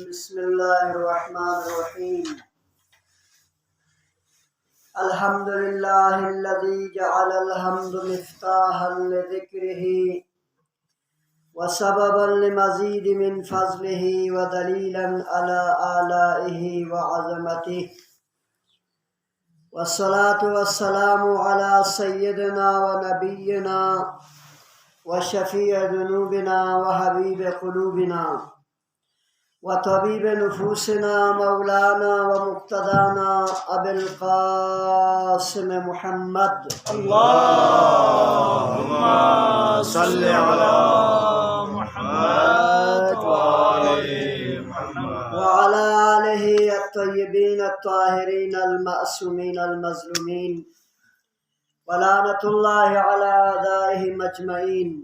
بسم الله الرحمن الرحيم. الحمد لله الذي جعل الحمد مفتاحا لذكره وسببا لمزيد من فضله ودليلا على آلائه وعظمته، والصلاة والسلام على سيدنا ونبينا وشفيع ذنوبنا وحبيب قلوبنا وطبيب نفوسنا مولانا ومقتدانا أبي القاسم محمد. اللهم صل على محمد وآل محمد وعلى آله الطيبين الطاهرين المأسومين المظلومين، ولعنة الله على أعدائهم أجمعين.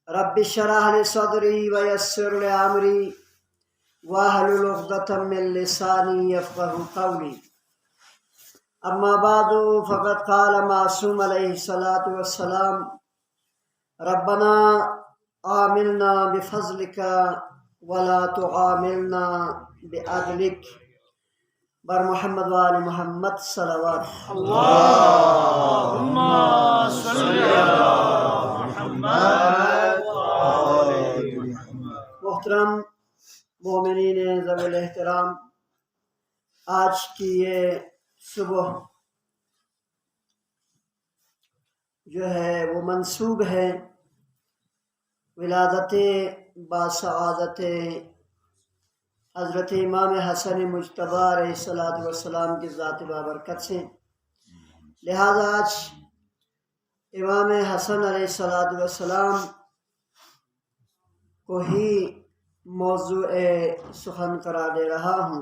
رب اشرح لي صدري ويسر لي أمري واحلل عقدة من لساني يفقهوا قولي. أما بعد، فقد قال معصوم عليه الصلاة والسلام: ربنا عاملنا بفضلك ولا تعاملنا بعدلك. بر محمد وآل محمد صلوات. اللهم صل على محمد وآل محمد. محترم مومنین ذوی الاحترام، آج کی یہ صبح جو ہے وہ منسوب ہے ولادت باسعادت حضرت امام حسن مجتبی علیہ الصلوۃ والسلام کی ذات بابرکت سے، لہذا آج امام حسن علیہ الصلوۃ والسلام کو ہی موضوع سخن قرار دے رہا ہوں۔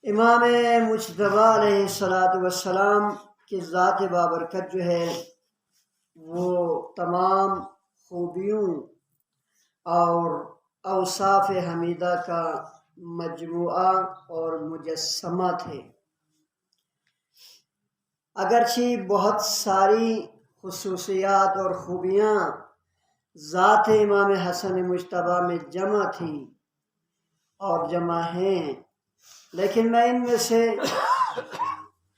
امام مجتبی علیہ الصلوۃ والسلام کی ذات بابرکت جو ہے وہ تمام خوبیوں اور اوصاف حمیدہ کا مجموعہ اور مجسمہ تھے۔ اگرچہ بہت ساری خصوصیات اور خوبیاں ذات امام حسن مجتبی میں جمع تھیں اور جمع ہیں، لیکن میں ان میں سے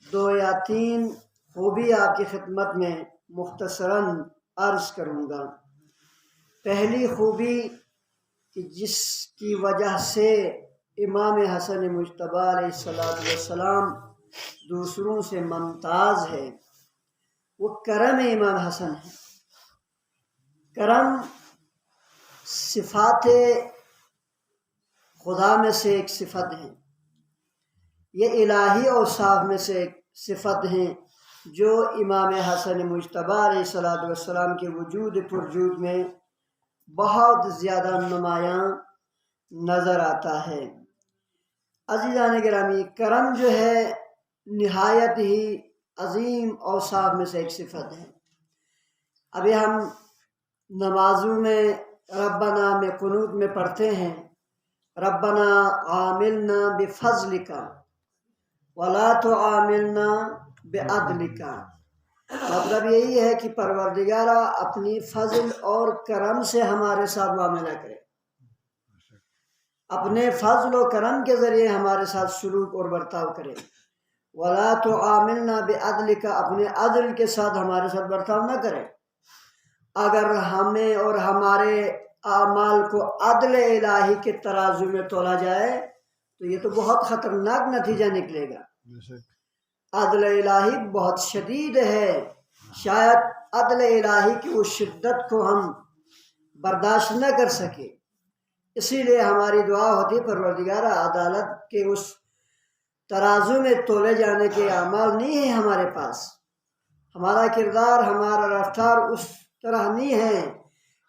2 یا 3 خوبی آپ کی خدمت میں مختصراً عرض کروں گا۔ پہلی خوبی کہ جس کی وجہ سے امام حسن مجتبی علیہ السلام دوسروں سے ممتاز ہے، وہ کرم امام حسن ہے۔ کرم صفات خدا میں سے ایک صفت ہے، یہ الہی اوصاف میں سے ایک صفت ہیں جو امام حسن مجتبی علیہ السلام کے وجود پرجود میں بہت زیادہ نمایاں نظر آتا ہے۔ عزیزان گرامی، کرم جو ہے نہایت ہی عظیم اوصاف میں سے ایک صفت ہے۔ ابھی ہم نمازوں میں ربنا میں قنوت میں پڑھتے ہیں: ربنا عاملنا بفضلک ولا تعاملنا بعدلک۔ مطلب یہی ہے کہ پروردگارہ اپنی فضل اور کرم سے ہمارے ساتھ معاملہ کرے، اپنے فضل و کرم کے ذریعے ہمارے ساتھ سلوک اور برتاؤ کرے۔ ولا تعاملنا بعدلک، اپنے عدل کے ساتھ ہمارے ساتھ برتاؤ نہ کرے۔ اگر ہمیں اور ہمارے اعمال کو عدل الہی کے ترازو میں تولا جائے تو یہ تو بہت خطرناک نتیجہ نکلے گا۔ عدل الہی بہت شدید ہے، شاید عدل الہی کی اس شدت کو ہم برداشت نہ کر سکے۔ اسی لیے ہماری دعا ہوتی: پروردگارہ عدالت کے اس ترازو میں تولے جانے کے اعمال نہیں ہیں ہمارے پاس، ہمارا کردار ہمارا رفتار اس طرح نہیں ہے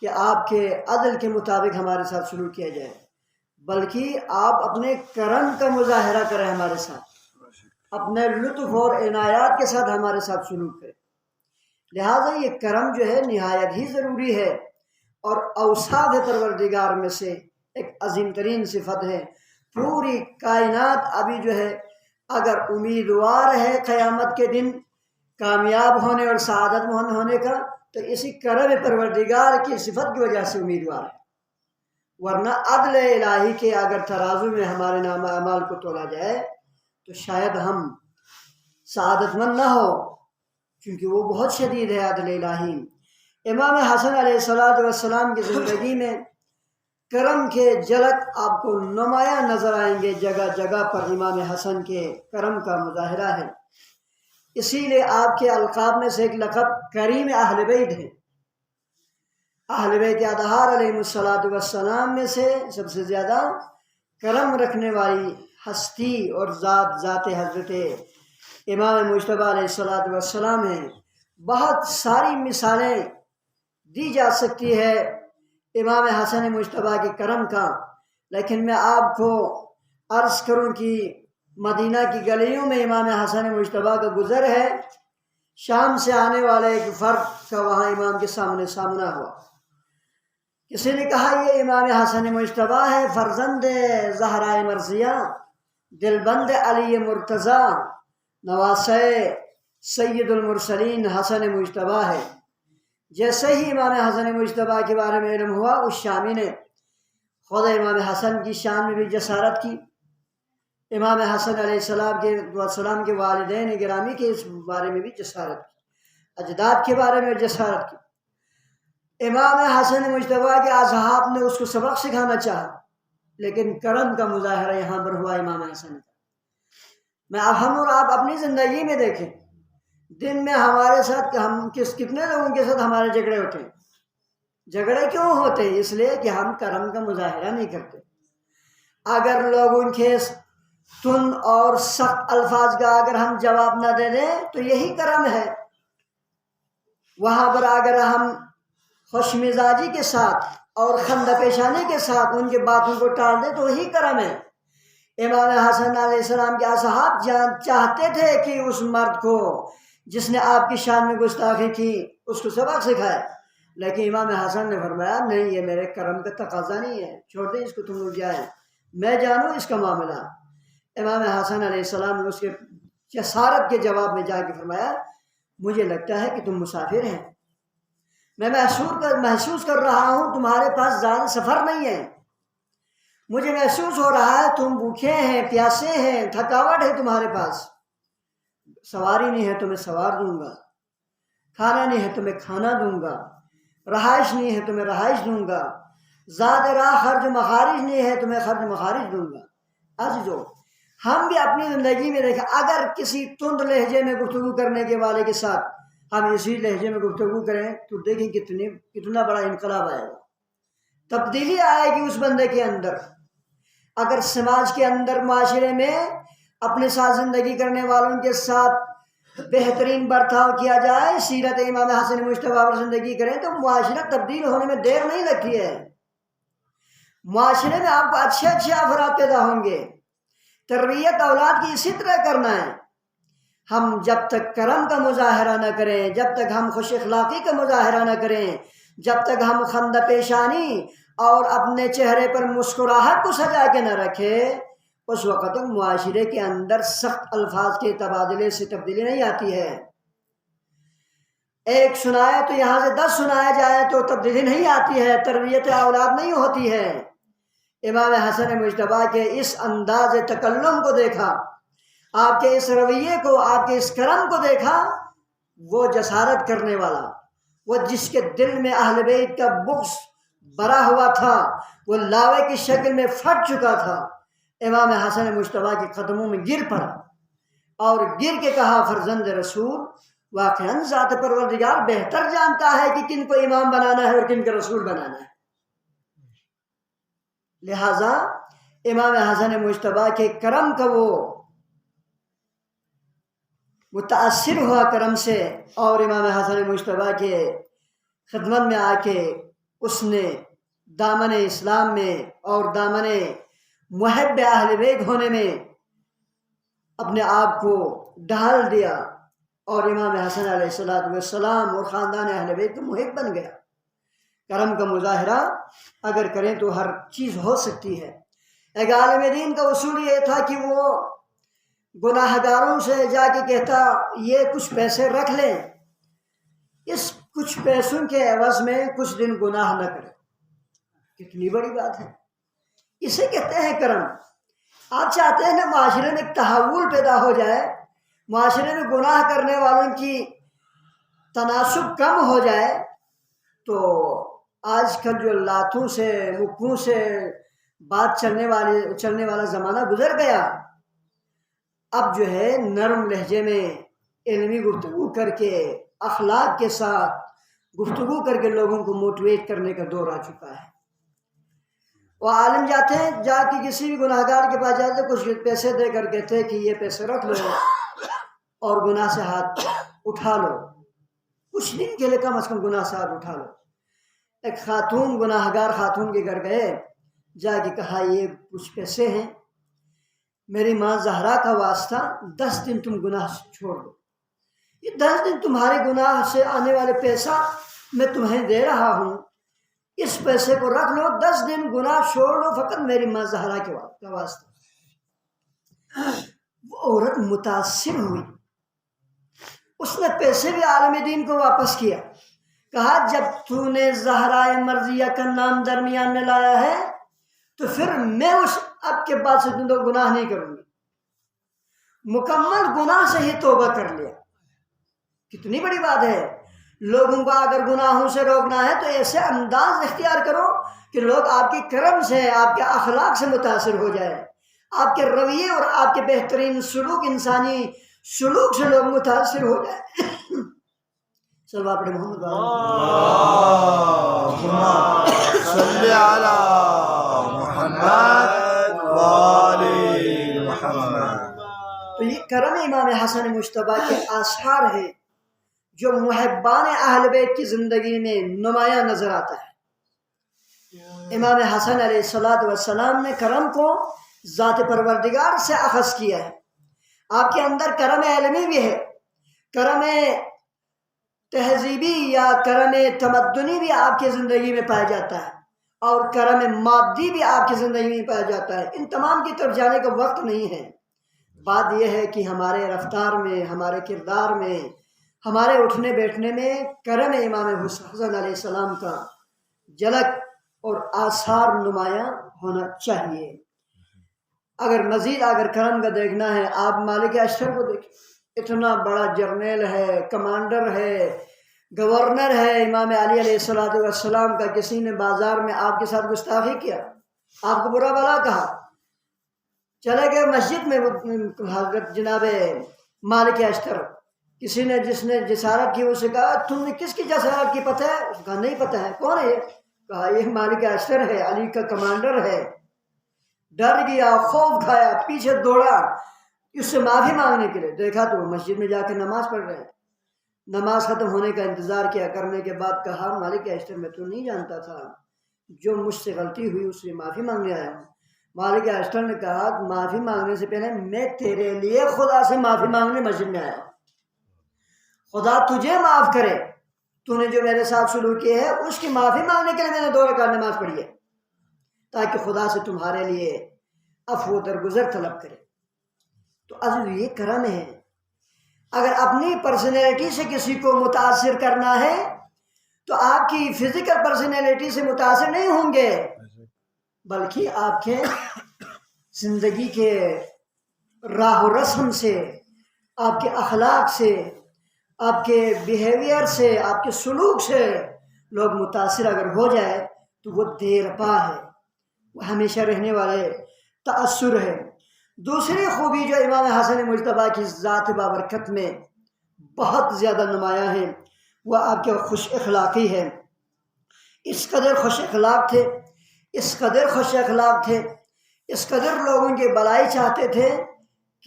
کہ آپ کے عدل کے مطابق ہمارے ساتھ سلوک کیا جائے، بلکہ آپ اپنے کرم کا مظاہرہ کریں، ہمارے ساتھ اپنے لطف اور عنایات کے ساتھ ہمارے ساتھ سلوک کریں۔ لہٰذا یہ کرم جو ہے نہایت ہی ضروری ہے اور اوصاف پروردگار میں سے ایک عظیم ترین صفت ہے۔ پوری کائنات ابھی جو ہے اگر امیدوار ہے قیامت کے دن کامیاب ہونے اور سعادت مند ہونے کا، تو اسی کرم پروردگار کی صفت کی وجہ سے امیدوار ہے۔ ورنہ عدل الہی کے اگر ترازو میں ہمارے نام اعمال کو تولا جائے تو شاید ہم سعادت مند نہ ہو، کیونکہ وہ بہت شدید ہے عدل الہی۔ امام حسن علیہ السلام کی زندگی میں کرم کے جھلک آپ کو نمایاں نظر آئیں گے، جگہ جگہ پر امام حسن کے کرم کا مظاہرہ ہے۔ اسی لیے آپ کے القاب میں سے ایک لقب کریم اہل بیت ہے۔ اہل بیت اطہار علیہ السلام میں سے سب سے زیادہ کرم رکھنے والی ہستی اور ذات حضرت امام مجتبیٰ علیہ السلام ہے۔ بہت ساری مثالیں دی جا سکتی ہے امام حسن مجتبیٰ کے کرم کا، لیکن میں آپ کو عرض کروں کہ مدینہ کی گلیوں میں امام حسن مجتبیٰ کا گزر ہے۔ شام سے آنے والے ایک فرد کا وہاں امام کے سامنا ہوا۔ کسی نے کہا یہ امام حسن مجتبیٰ ہے، فرزند زہرائے مرضیہ، دلبند علی مرتضیٰ، نواسہ سید المرسلین حسن مجتبیٰ ہے۔ جیسے ہی امام حسن مجتبیٰ کے بارے میں علم ہوا، اس شامی نے خود امام حسن کی شان میں بھی جسارت کی، امام حسن علیہ السلام کے والدین گرامی کے اس بارے میں بھی جسارت کی، اجداد کے بارے میں جسارت کی۔ امام حسن مجتبیٰ کے اصحاب نے اس کو سبق سکھانا چاہا، لیکن کرم کا مظاہرہ یہاں پر ہوا امام حسن کا۔ میں ہم اور آپ اپنی زندگی میں دیکھیں، دن میں ہمارے ساتھ کتنے لوگوں کے ساتھ ہمارے جھگڑے ہوتے ہیں۔ جھگڑے کیوں ہوتے ہیں؟ اس لیے کہ ہم کرم کا مظاہرہ نہیں کرتے۔ اگر لوگوں کے تند اور سخت الفاظ کا اگر ہم جواب نہ دے دیں تو یہی کرم ہے۔ وہاں پر اگر ہم خوش مزاجی کے ساتھ اور خندہ پیشانی کے ساتھ ان کے باتوں کو ٹال دیں تو وہی کرم ہے۔ امام حسن علیہ السلام کے اصحاب چاہتے تھے کہ اس مرد کو جس نے آپ کی شان میں گستاخی کی اس کو سبق سکھائے، لیکن امام حسن نے فرمایا نہیں، یہ میرے کرم کا تقاضا نہیں ہے، چھوڑ دیں اس کو، تم اٹھ جائیں، میں جانوں اس کا معاملہ۔ امام حسن علیہ السلام نے اس کے جسارت کے جواب میں جا کے فرمایا مجھے لگتا ہے کہ تم مسافر ہیں، میں محسوس کر رہا ہوں تمہارے پاس زیادہ سفر نہیں ہے، مجھے محسوس ہو رہا ہے تم بھوکے ہیں، پیاسے ہیں، تھکاوٹ ہے تمہارے پاس، سواری نہیں ہے تو میں سوار دوں گا، کھانا نہیں ہے تو میں کھانا دوں گا، رہائش نہیں ہے تو میں رہائش دوں گا، زاد راہ خرج مخارج نہیں ہے تو میں خرج مخارج دوں گا۔ عزیزو، ہم بھی اپنی زندگی میں دیکھیں، اگر کسی تند لہجے میں گفتگو کرنے کے والے کے ساتھ ہم اسی لہجے میں گفتگو کریں تو دیکھیں کتنا بڑا انقلاب آئے گا، تبدیلی آئے گی اس بندے کے اندر۔ اگر سماج کے اندر، معاشرے میں اپنے ساتھ زندگی کرنے والوں کے ساتھ بہترین برتاؤ کیا جائے، سیرت امام حسن مجتبیٰ پر زندگی کریں تو معاشرہ تبدیل ہونے میں دیر نہیں لگتی ہے۔ معاشرے میں آپ کو اچھے افراد پیدا ہوں گے۔ تربیت اولاد کی اسی طرح کرنا ہے۔ ہم جب تک کرم کا مظاہرہ نہ کریں، جب تک ہم خوش اخلاقی کا مظاہرہ نہ کریں، جب تک ہم خندہ پیشانی اور اپنے چہرے پر مسکراہٹ کو سجا کے نہ رکھیں، اس وقت تک معاشرے کے اندر سخت الفاظ کے تبادلے سے تبدیلی نہیں آتی ہے۔ ایک سنائے تو یہاں سے 10 سنایا جائے تو تبدیلی نہیں آتی ہے، تربیت اولاد نہیں ہوتی ہے۔ امام حسن مجتبیٰ کے اس انداز تکلم کو دیکھا، آپ کے اس رویے کو، آپ کے اس کرم کو دیکھا، وہ جسارت کرنے والا، وہ جس کے دل میں اہل بیت کا بغض بھرا ہوا تھا، وہ لاوے کی شکل میں پھٹ چکا تھا، امام حسن مجتبیٰ کے قدموں میں گر پڑا اور گر کے کہا فرزند رسول، واقعاً ذات پروردگار بہتر جانتا ہے کہ کن کو امام بنانا ہے اور کن کو رسول بنانا ہے۔ لہذا امام حسن مجتبیٰ کے کرم کا وہ متاثر ہوا کرم سے، اور امام حسن مجتبیٰ کے خدمت میں آ کے اس نے دامن اسلام میں اور دامن محب اہل بیت ہونے میں اپنے آپ کو ڈھال دیا، اور امام حسن علیہ السلام اور خاندان اہل بیت کا محب بن گیا۔ کرم کا مظاہرہ اگر کریں تو ہر چیز ہو سکتی ہے۔ ایک عالم دین کا اصول یہ تھا کہ وہ گناہ گاروں سے جا کے کہتا یہ کچھ پیسے رکھ لیں، اس کچھ پیسوں کے عوض میں کچھ دن گناہ نہ کریں۔ کتنی بڑی بات ہے، اسے کہتے ہیں کرم۔ آپ چاہتے ہیں نا معاشرے میں ایک تحول پیدا ہو جائے، معاشرے میں گناہ کرنے والوں کی تناسب کم ہو جائے، تو آج کل جو لاتوں سے مکوں سے بات چلنے والا زمانہ گزر گیا، اب جو ہے نرم لہجے میں علمی گفتگو کر کے اخلاق کے ساتھ گفتگو کر کے لوگوں کو موٹیویٹ کرنے کا دور آ چکا ہے۔ وہ عالم جاتے ہیں، جا کے کسی بھی گناہ گار کے پاس جاتے کچھ پیسے دے کر کہتے ہیں کہ یہ پیسے رکھ لو اور گناہ سے ہاتھ اٹھا لو، کچھ دن کے لیے کم از کم گناہ سے ہاتھ اٹھا لو۔ ایک خاتون گناہ گار خاتون کے گھر گئے، جا کے کہا یہ کچھ پیسے ہیں، میری ماں زہرا کا واسطہ 10 دن تم گناہ چھوڑ دو، یہ 10 دن تمہارے گناہ سے آنے والے پیسہ میں تمہیں دے رہا ہوں، اس پیسے کو رکھ لو، 10 دن گناہ چھوڑ لو فقط میری ماں زہرا کا واسطہ۔ وہ عورت متاثر ہوئی، اس نے پیسے بھی عالم دین کو واپس کیا، کہا جب تو نے زہرا مرضیہ کا نام درمیان میں لایا ہے تو پھر میں اس اب کے بعد سے تم تو گناہ نہیں کروں گی، مکمل گناہ سے ہی توبہ کر لیا۔ کتنی بڑی بات ہے۔ لوگوں کو اگر گناہوں سے روکنا ہے تو ایسے انداز اختیار کرو کہ لوگ آپ کے کرم سے، آپ کے اخلاق سے متاثر ہو جائے، آپ کے رویے اور آپ کے بہترین سلوک، انسانی سلوک سے لوگ متاثر ہو جائے۔ چلو آپ محمد صلی علی محمد وآل محمد۔ تو یہ کرم امام حسن مجتبیٰ کے آثار ہے جو محبان اہل بیت کی زندگی میں نمایاں نظر آتا ہے۔ امام حسن علیہ السلام نے کرم کو ذات پروردگار سے اخذ کیا ہے۔ آپ کے اندر کرم علمی بھی ہے، کرم تہذیبی یا کرم تمدنی بھی آپ کی زندگی میں پایا جاتا ہے، اور کرم مادی بھی آپ کی زندگی میں پایا جاتا ہے۔ ان تمام کی طرف جانے کا وقت نہیں ہے۔ بات یہ ہے کہ ہمارے رفتار میں، ہمارے کردار میں، ہمارے اٹھنے بیٹھنے میں کرم امام حسن علیہ السلام کا جھلک اور آثار نمایاں ہونا چاہیے۔ اگر مزید کرم کا دیکھنا ہے، آپ مالک اشتر کو دیکھیں، اتنا بڑا جرنیل ہے، کمانڈر ہے، گورنر ہے امام علی علیہ السلام کا، کسی نے بازار میں آپ کے ساتھ گستاخی کیا، آپ کو برا بلا کہا، چلے گئے مسجد میں حضرت جناب مالک اشتر، کسی نے جس نے جسارت کی اسے کہا تم نے کس کی جسارت کی پتہ ہے؟ اس کہا نہیں پتہ ہے۔ کون ہے یہ؟ کہا یہ مالک اشتر ہے، علی کا کمانڈر ہے۔ ڈر گیا، خوف کھایا، پیچھے دوڑا اس سے معافی مانگنے کے لیے، دیکھا تو وہ مسجد میں جا کے نماز پڑھ رہے ہیں۔ نماز ختم ہونے کا انتظار کیا، کرنے کے بعد کہا مالک اشتر میں تو نہیں جانتا تھا، جو مجھ سے غلطی ہوئی اس سے معافی مانگنے آیا ہوں۔ مالک اشتر نے کہا معافی مانگنے سے پہلے میں تیرے لیے خدا سے معافی مانگنے مسجد میں آیا ہوں، خدا تجھے معاف کرے، تو نے جو میرے ساتھ سلوک کیا ہے اس کی معافی مانگنے کے لیے میں نے 2 رکعت نماز پڑھی ہے، تاکہ خدا سے تمہارے لیے عفو درگزر طلب کرے۔ تو عزیز یہ کرم ہے۔ اگر اپنی پرسنالٹی سے کسی کو متاثر کرنا ہے تو آپ کی فزیکل پرسنالٹی سے متاثر نہیں ہوں گے، بلکہ آپ کے زندگی کے راہ و رسم سے، آپ کے اخلاق سے، آپ کے بیہیویئر سے، آپ کے سلوک سے لوگ متاثر اگر ہو جائے تو وہ دیر پا ہے، وہ ہمیشہ رہنے والے تأثر ہے۔ دوسری خوبی جو امام حسن مجتبیٰ کی ذات بابرکت میں بہت زیادہ نمایاں ہے وہ آپ کے خوش اخلاقی ہے۔ اس قدر خوش اخلاق تھے، اس قدر خوش اخلاق تھے، اس قدر لوگوں کے بلائی چاہتے تھے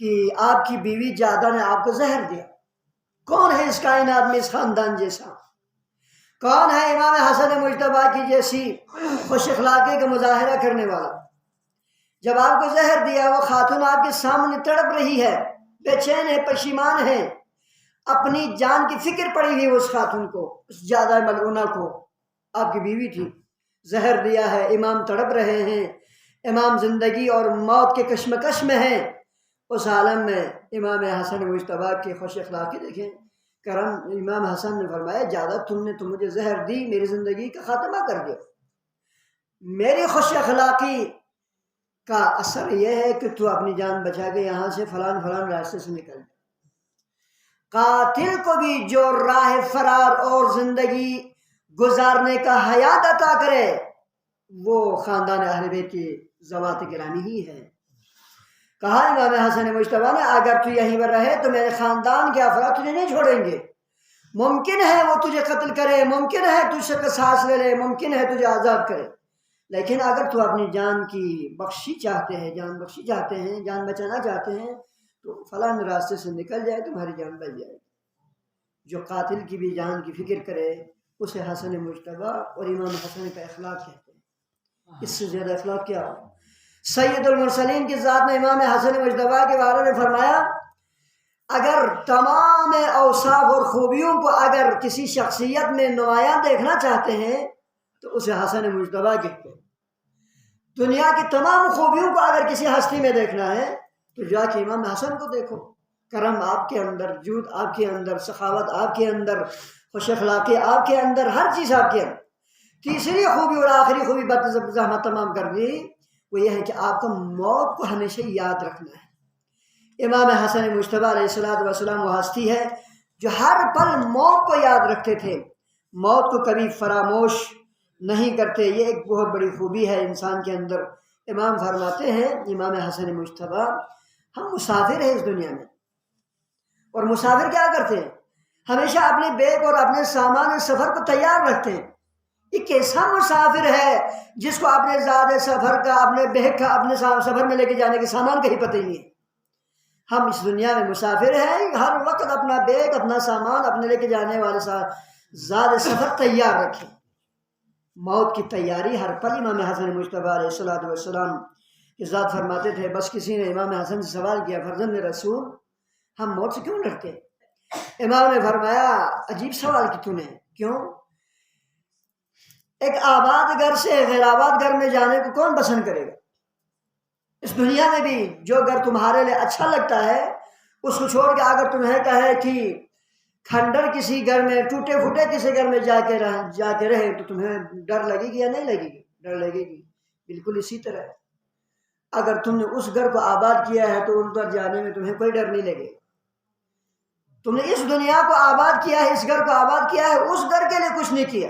کہ آپ کی بیوی جادہ نے آپ کو زہر دیا۔ کون ہے اس کائنات میں اس خاندان جیسا؟ کون ہے امام حسن مجتبیٰ کی جیسی خوش اخلاقی کا مظاہرہ کرنے والا؟ جب آپ کو زہر دیا، وہ خاتون آپ کے سامنے تڑپ رہی ہے، بے چین ہے، پشیمان ہے، اپنی جان کی فکر پڑی ہوئی اس خاتون کو، اس جادہ ملعونہ کو، آپ کی بیوی تھی، زہر دیا ہے، امام تڑپ رہے ہیں، امام زندگی اور موت کے کشمکش میں ہیں۔ اس عالم میں امام حسن مجتبیٰ کی خوش اخلاقی دیکھیں، کرم۔ امام حسن نے فرمایا جادہ تم نے تو مجھے زہر دی، میری زندگی کا خاتمہ کر دیا، میری خوش اخلاقی کا اثر یہ ہے کہ تو اپنی جان بچا کے یہاں سے فلان فلان راستے سے نکل جائے۔ قاتل کو بھی جو راہ فرار اور زندگی گزارنے کا حیات عطا کرے وہ خاندان اہل بیت کی ذوات گرامی ہی ہے۔ کہا امام حسن مجتبیٰ نے اگر تو یہیں پر رہے تو میرے خاندان کے افراد تجھے نہیں چھوڑیں گے، ممکن ہے وہ تجھے قتل کرے، ممکن ہے تجھ سے قصاص لے لے، ممکن ہے تجھے آزاد کرے، لیکن اگر تو اپنی جان کی بخشی چاہتے ہیں، جان بخشی چاہتے ہیں، جان بچانا چاہتے ہیں تو فلاں راستے سے نکل جائے، تمہاری جان بچ جائے۔ جو قاتل کی بھی جان کی فکر کرے اسے حسن مجتبیٰ اور امام حسن کا اخلاق کہتے ہیں۔ اس سے زیادہ اخلاق کیا ہو؟ سید المرسلین کی ذات میں امام حسن مجتبیٰ کے بارے میں فرمایا اگر تمام اوصاف اور خوبیوں کو اگر کسی شخصیت میں نمایاں دیکھنا چاہتے ہیں تو اسے حسن مجتبیٰ کہتے ہیں۔ دنیا کی تمام خوبیوں کو اگر کسی ہستی میں دیکھنا ہے تو جا کے امام حسن کو دیکھو، کرم آپ کے اندر، جود آپ کے اندر، سخاوت آپ کے اندر، خوش اخلاقی آپ کے اندر، ہر چیز آپ کے اندر۔ تیسری خوبی اور آخری خوبی زحمت تمام کر دی وہ یہ ہے کہ آپ کو موت کو ہمیشہ یاد رکھنا ہے۔ امام حسن مجتبیٰ علیہ السلام وہ ہستی ہے جو ہر پل موت کو یاد رکھتے تھے، موت کو کبھی فراموش نہیں کرتے۔ یہ ایک بہت بڑی خوبی ہے انسان کے اندر۔ امام فرماتے ہیں امام حسن مجتبیٰ ہم مسافر ہیں اس دنیا میں، اور مسافر کیا کرتے ہیں؟ ہمیشہ اپنے بیگ اور اپنے سامان سفر کو تیار رکھتے ہیں۔ یہ کیسا مسافر ہے جس کو اپنے زیادہ سفر کا، اپنے بیگ کا، اپنے سفر میں لے کے جانے کے سامان کا ہی پتہ ہی نہیں ہے۔ ہم اس دنیا میں مسافر ہیں، ہر وقت اپنا بیگ، اپنا سامان، اپنے لے کے جانے والے زیادہ سفر تیار رکھیں۔ موت کی تیاری ہر پل امام حسن مجتبیٰ علیہ السلام کی ذات فرماتے تھے۔ بس کسی نے امام حسن سے سوال کیا فرزند رسول ہم موت سے کیوں ڈرتے؟ امام نے فرمایا عجیب سوال کی تو نے، کیوں؟ ایک آباد گھر سے غیر آباد گھر میں جانے کو کون پسند کرے گا؟ اس دنیا میں بھی جو گھر تمہارے لیے اچھا لگتا ہے اس کو چھوڑ کے اگر تمہیں کہے کہ کھنڈر کسی گھر میں، ٹوٹے پھوٹے کسی گھر میں جا کے رہے تو تمہیں ڈر لگے گی یا نہیں لگے گی؟ ڈر لگے گی۔ بالکل اسی طرح اگر تم نے اس گھر کو آباد کیا ہے تو ان پر جانے میں تمہیں کوئی ڈر نہیں لگے۔ تم نے اس دنیا کو آباد کیا ہے، اس گھر کو آباد کیا ہے، اس گھر کے لیے کچھ نہیں کیا۔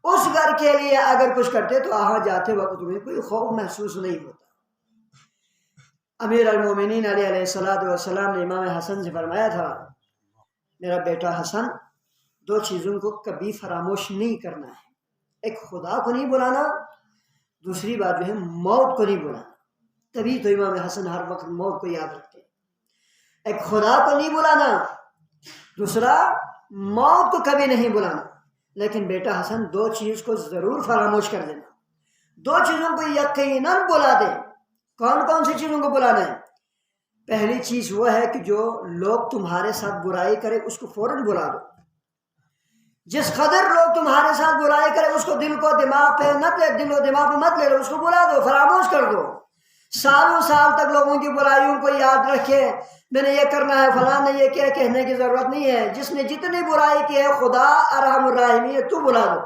اس گھر کے لیے اگر کچھ کرتے تو وہاں جاتے وقت تمہیں کوئی خوف محسوس نہیں ہوتا۔ امیر المومنین علیہ السلام نے امام حسن سے فرمایا تھا میرا بیٹا حسن دو چیزوں کو کبھی فراموش نہیں کرنا ہے، ایک خدا کو نہیں بلانا، دوسری بات جو ہے موت کو نہیں بلانا۔ تبھی تو امام حسن ہر وقت موت کو یاد رکھتے ہیں۔ ایک خدا کو نہیں بلانا، دوسرا موت کو کبھی نہیں بلانا۔ لیکن بیٹا حسن دو چیز کو ضرور فراموش کر دینا، دو چیزوں کو یقیناً بلا دیں۔ کون کون سی چیزوں کو بلانا ہے؟ پہلی چیز وہ ہے کہ جو لوگ تمہارے ساتھ برائی کرے اس کو فوراً بلا دو۔ جس قدر لوگ تمہارے ساتھ برائی کرے اس کو دل و دماغ پہ مت لے لو، اس کو بلا دو، فراموش کر دو۔ سالوں سال تک لوگوں کی برائیوں کو یاد رکھے، میں نے یہ کرنا ہے، فلاں نے یہ کیا، کہنے کی ضرورت نہیں ہے۔ جس نے جتنی برائی کی ہے خدا ارحم الراحمین ہے، تو بلا دو،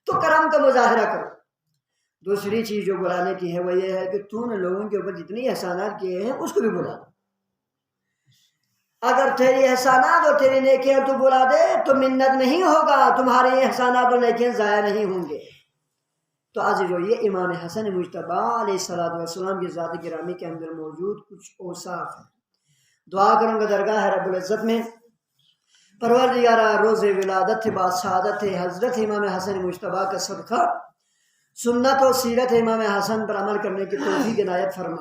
تو کرم کا مظاہرہ کرو۔ دوسری چیز جو بلانے کی ہے وہ یہ ہے کہ تو نے لوگوں کے اوپر جتنی احسانات کیے ہیں اس کو بھی بلا دو۔ اگر تیری احسانات اور تیری نیکیاں تو بلا دے تو منت نہیں ہوگا، تمہارے احسانات اور نیکیاں ضائع نہیں ہوں گے۔ تو عزیزو یہ امام حسن مجتبیٰ علیہ السلام کی ذات گرامی کے اندر موجود کچھ اوصاف ہیں۔ دعا کروں گا درگاہ رب العزت میں پروردگارا روز ولادت با سعادت حضرت امام حسن مجتبیٰ کا صدقہ سنت و سیرت امام حسن پر عمل کرنے کی توفیق عنایت فرما۔